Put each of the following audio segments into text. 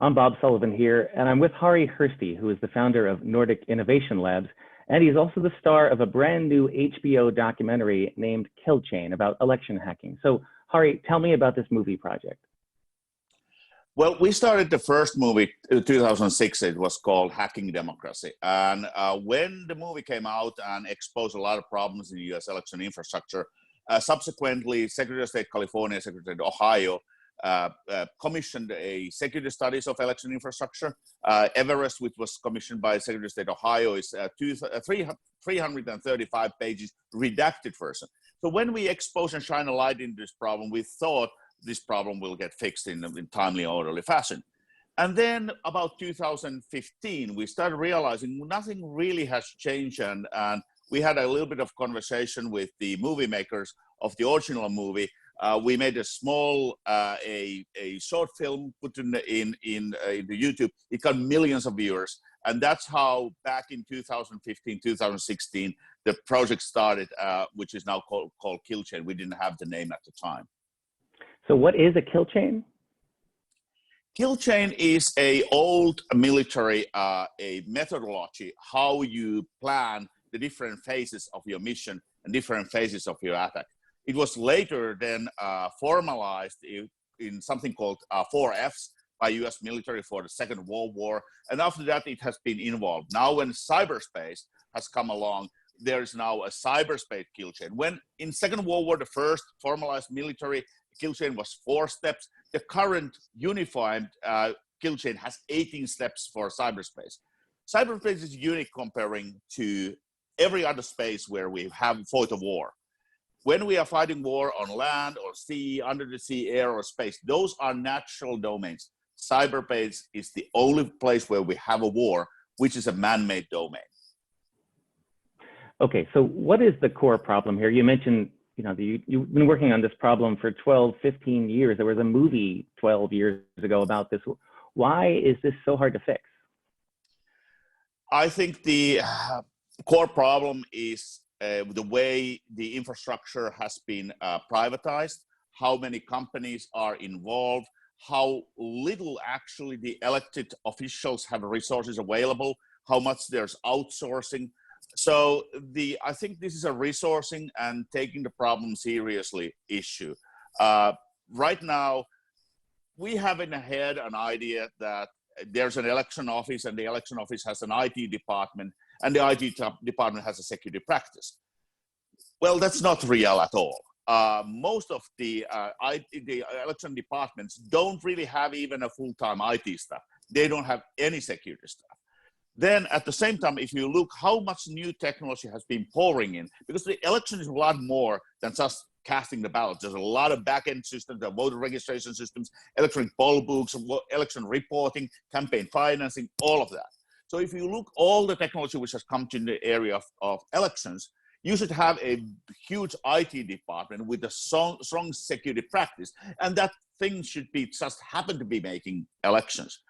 I'm Bob Sullivan here, and I'm with Harri Hursti, who is the founder of Nordic Innovation Labs, and he's also the star of a brand new HBO documentary named Kill Chain about election hacking. So, Harri, tell me about this movie project. Well, we started the first movie in 2006. It was called Hacking Democracy. And when the movie came out and exposed a lot of problems in the US election infrastructure, subsequently, Secretary of State California, Secretary of Ohio, commissioned a security studies of election infrastructure. Everest, which was commissioned by Secretary of State Ohio, is 335 pages redacted version. So when we expose and shine a light into this problem, we thought this problem will get fixed in timely, orderly fashion. And then about 2015, we started realizing nothing really has changed, and we had a little bit of conversation with the movie makers of the original movie. We made a small, a short film, put in the YouTube. It got millions of viewers. And that's how back in 2015, 2016, the project started, which is now called Kill Chain. We didn't have the name at the time. So what is a kill chain? Kill chain is a old military a methodology, how you plan the different phases of your mission and different phases of your attack. It was later then formalized in something called 4Fs by US military for the Second World War. And after that, it has been involved. Now when cyberspace has come along, there is now a cyberspace kill chain. When in Second World War, the first formalized military kill chain was 4 steps. The current unified kill chain has 18 steps for cyberspace. Cyberspace is unique comparing to every other space where we have fought a war. When we are fighting war on land or sea, under the sea, air, or space, those are natural domains. Cyberspace is the only place where we have a war, which is a man-made domain. Okay, so what is the core problem here? You mentioned, you've been working on this problem for 12, 15 years. There was a movie 12 years ago about this. Why is this so hard to fix? I think the core problem is the way the infrastructure has been privatized, how many companies are involved, how little actually the elected officials have resources available, how much there's outsourcing. So I think this is a resourcing and taking the problem seriously issue. Right now, we have in the head an idea that there's an election office and the election office has an IT department and the IT department has a security practice. Well, that's not real at all. Most of the election departments don't really have even a full-time IT staff. They don't have any security staff. Then at the same time, if you look how much new technology has been pouring in, because the election is a lot more than just casting the ballot. There's a lot of back-end systems, the voter registration systems, electronic poll books, election reporting, campaign financing, all of that. So if you look all the technology which has come to the area of elections, you should have a huge IT department with a strong security practice, and that thing should be just happen to be making elections.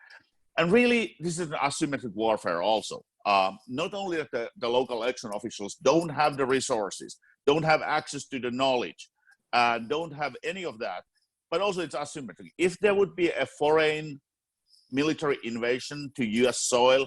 And really, this is an asymmetric warfare also. Not only that the local election officials don't have the resources, don't have access to the knowledge, don't have any of that, but also it's asymmetric. If there would be a foreign military invasion to US soil,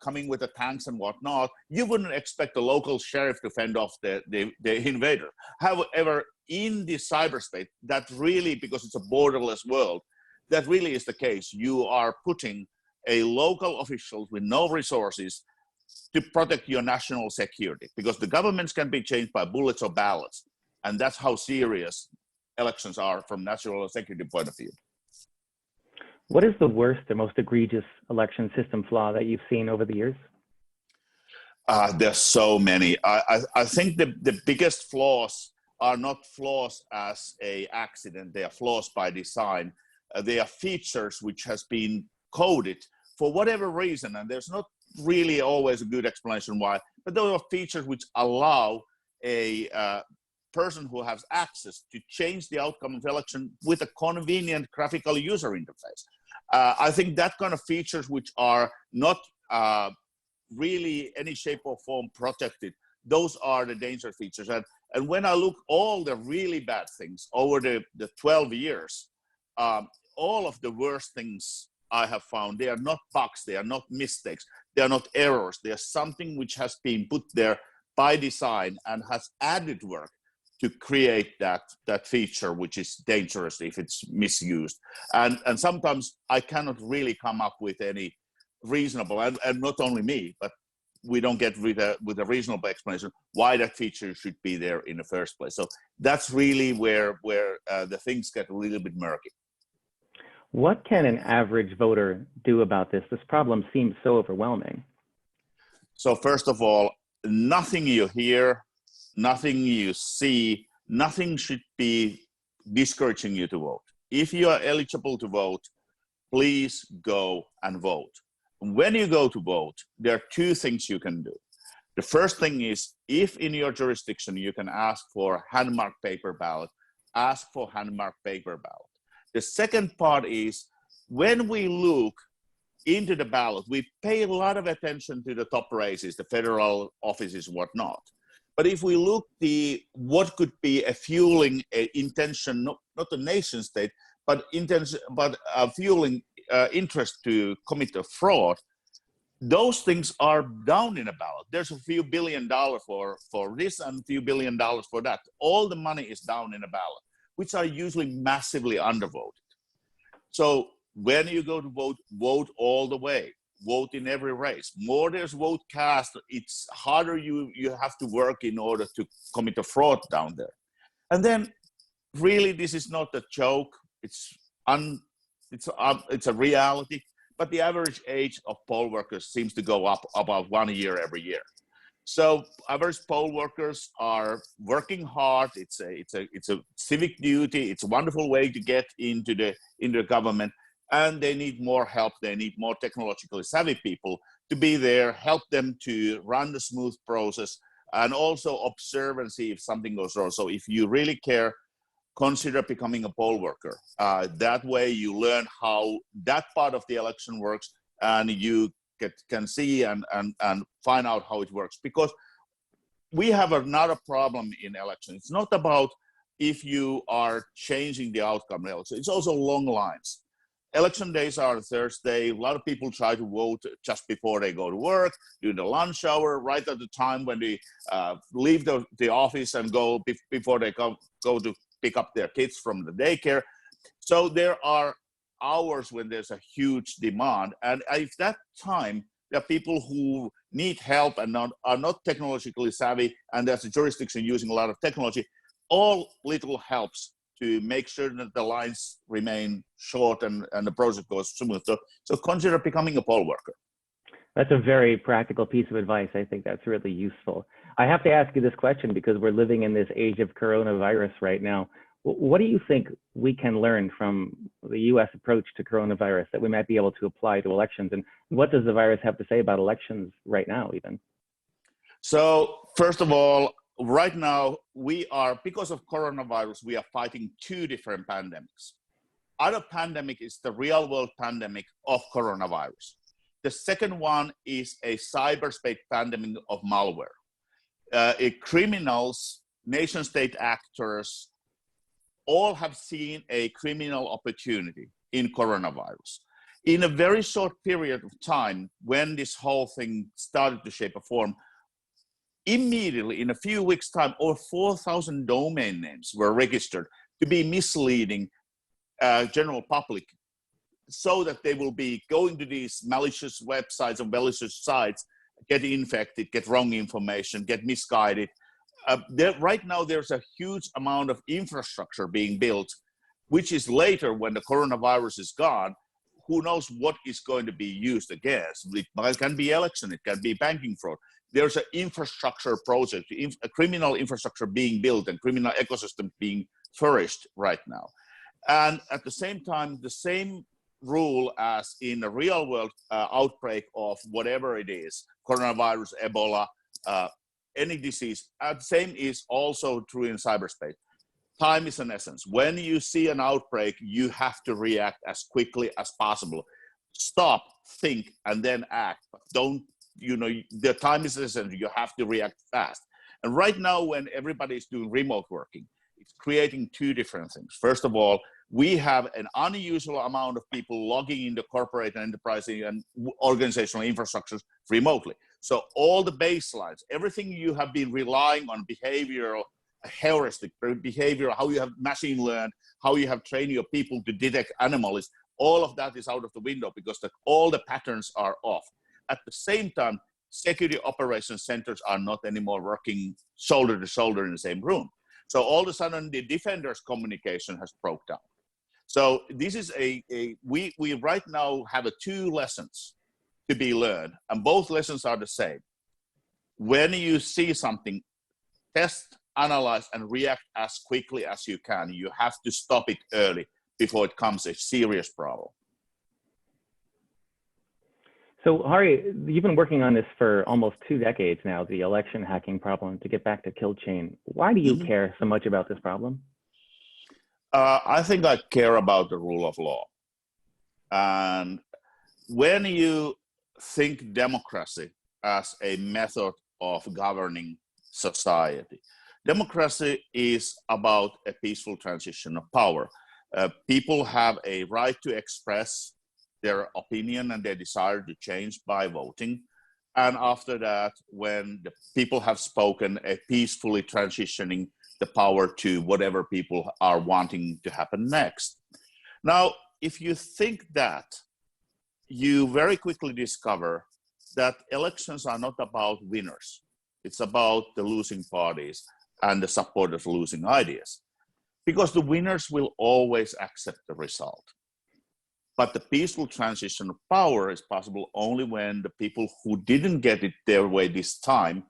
coming with the tanks and whatnot, you wouldn't expect the local sheriff to fend off the invader. However, in the cyberspace, that really, because it's a borderless world, that really is the case. You are putting a local official with no resources to protect your national security, because the governments can be changed by bullets or ballots. And that's how serious elections are from national security point of view. What is the worst or most egregious election system flaw that you've seen over the years? There's so many. I think the biggest flaws are not flaws as an accident. They are flaws by design. They are features which has been coded for whatever reason, and there's not really always a good explanation why, but those are features which allow a person who has access to change the outcome of election with a convenient graphical user interface. I think that kind of features which are not really any shape or form protected, those are the danger features. And when I look all the really bad things over the 12 years, all of the worst things I have found, they are not bugs, they are not mistakes, they are not errors. They are something which has been put there by design and has added work to create that feature, which is dangerous if it's misused. And sometimes I cannot really come up with any reasonable, and not only me, but we don't get with a reasonable explanation why that feature should be there in the first place. So that's really where the things get a little bit murky. What can an average voter do about this? This problem seems so overwhelming. So first of all, nothing you hear, nothing you see, nothing should be discouraging you to vote. If you are eligible to vote, please go and vote. When you go to vote, there are two things you can do. The first thing is, if in your jurisdiction you can ask for hand-marked paper ballot, ask for hand-marked paper ballot. The second part is, when we look into the ballot, we pay a lot of attention to the top races, the federal offices, whatnot. But if we look what could be a fueling intention, not the nation state, but fueling interest to commit a fraud, those things are down in a ballot. There's a few $1 billion for this and a few $1 billion for that. All the money is down in a ballot, which are usually massively undervoted. So when you go to vote, vote all the way. Vote in every race. More there's vote cast, it's harder you have to work in order to commit a fraud down there. And then, really, this is not a joke. It's a reality. But the average age of poll workers seems to go up about 1 year every year. So average poll workers are working hard. It's a civic duty. It's a wonderful way to get into the government. And they need more help. They need more technologically savvy people to be there, help them to run the smooth process, and also observe and see if something goes wrong. So if you really care, consider becoming a poll worker. That way you learn how that part of the election works, and you can see and find out how it works. Because we have another problem in elections. It's not about if you are changing the outcome of the election. It's also long lines. Election days are Thursday. A lot of people try to vote just before they go to work, during the lunch hour, right at the time when they leave the office and go before they go to pick up their kids from the daycare. So there are hours when there's a huge demand. And if that time, there are people who need help and are not technologically savvy, and there's a jurisdiction using a lot of technology, all little helps to make sure that the lines remain short and the process goes smooth. So consider becoming a poll worker. That's a very practical piece of advice. I think that's really useful. I have to ask you this question because we're living in this age of coronavirus right now. What do you think we can learn from the US approach to coronavirus that we might be able to apply to elections? And what does the virus have to say about elections right now even? So first of all, right now, because of coronavirus, we are fighting two different pandemics. Other pandemic is the real world pandemic of coronavirus. The second one is a cyberspace pandemic of malware. Criminals, nation state actors, all have seen a criminal opportunity in coronavirus. In a very short period of time, when this whole thing started to shape a form, immediately, in a few weeks' time, over 4,000 domain names were registered to be misleading general public, so that they will be going to these malicious websites and malicious sites, get infected, get wrong information, get misguided. Right now, there's a huge amount of infrastructure being built, which is later, when the coronavirus is gone, who knows what is going to be used against. It can be election, it can be banking fraud. There's an infrastructure project, a criminal infrastructure being built and criminal ecosystem being flourished right now. And at the same time, the same rule as in a real world outbreak of whatever it is, coronavirus, Ebola, any disease, the same is also true in cyberspace. Time is an essence. When you see an outbreak, you have to react as quickly as possible. Stop, think, and then act. Don't, the time is essential. You have to react fast. And right now, when everybody is doing remote working, it's creating two different things. First of all, we have an unusual amount of people logging into corporate and enterprise and organizational infrastructures remotely. So all the baselines, everything you have been relying on behavioral, heuristic behavior, how you have machine learned, how you have trained your people to detect anomalies, all of that is out of the window because all the patterns are off. At the same time, security operations centers are not anymore working shoulder to shoulder in the same room. So all of a sudden, the defenders' communication has broke down. So this is we right now have two lessons to be learned, and both lessons are the same. When you see something, test, analyze, and react as quickly as you can. You have to stop it early before it becomes a serious problem. So Harri, you've been working on this for almost 2 decades now, the election hacking problem. To get back to kill chain, why do you care so much about this problem? I think I care about the rule of law. And when you think democracy as a method of governing society, democracy is about a peaceful transition of power. People have a right to express their opinion and their desire to change by voting. And after that, when the people have spoken, a peacefully transitioning the power to whatever people are wanting to happen next. Now, if you think that, you very quickly discover that elections are not about winners. It's about the losing parties and the support of losing ideas. Because the winners will always accept the result. But the peaceful transition of power is possible only when the people who didn't get it their way this time,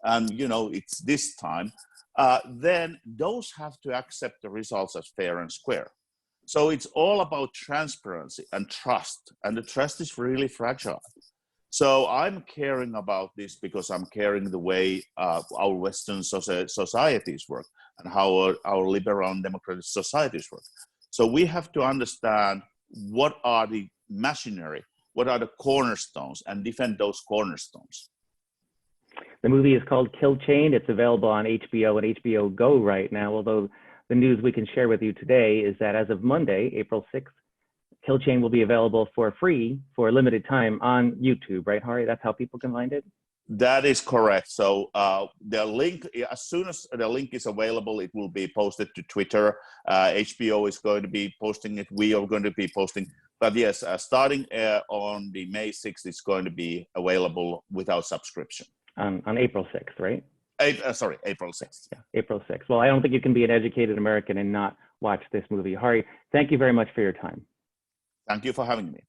and it's this time, then those have to accept the results as fair and square. So it's all about transparency and trust, and the trust is really fragile. So I'm caring about this because I'm caring the way our Western societies work and how our liberal and democratic societies work. So we have to understand what are the machinery, what are the cornerstones, and defend those cornerstones. The movie is called Kill Chain. It's available on HBO and HBO Go right now, although the news we can share with you today is that as of Monday, April 6th, Kill Chain will be available for free for a limited time on YouTube, right, Harri? That's how people can find it? That is correct. So the link, as soon as the link is available, it will be posted to Twitter. HBO is going to be posting it. We are going to be posting. But yes, starting on the May 6th, it's going to be available without subscription. On April 6th, right? April 6th. Yeah, April 6th. Well, I don't think you can be an educated American and not watch this movie. Harri, thank you very much for your time. Thank you for having me.